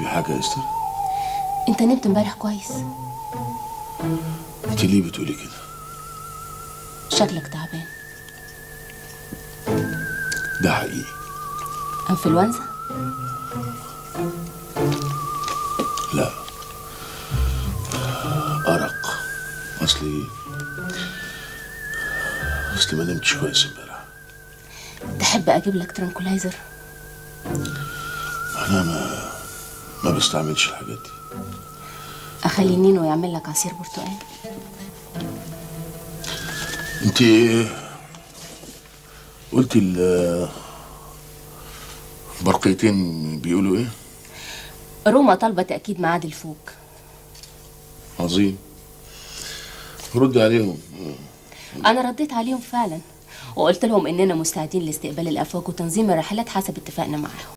حاجة يا استر؟ انت نمت امبارح كويس؟ انت ليه بتقولي كده؟ شكلك تعبان. ده حقيقي. انفلونزا؟ لا، أرق. أصلي ما نمتش كويس امبارح. تحب اجيب لك ترانكولايزر؟ أنا ما بستعملش الحاجات دي. اخلي نينو يعمل لك عصير برتقال. انت قلتي البرقيتين بيقولوا ايه؟ روما طالبه تاكيد ميعاد الفوج. عظيم. رد عليهم. انا رديت عليهم فعلا، وقلت لهم اننا مستعدين لاستقبال الافواج وتنظيم الرحلات حسب اتفاقنا معاهم.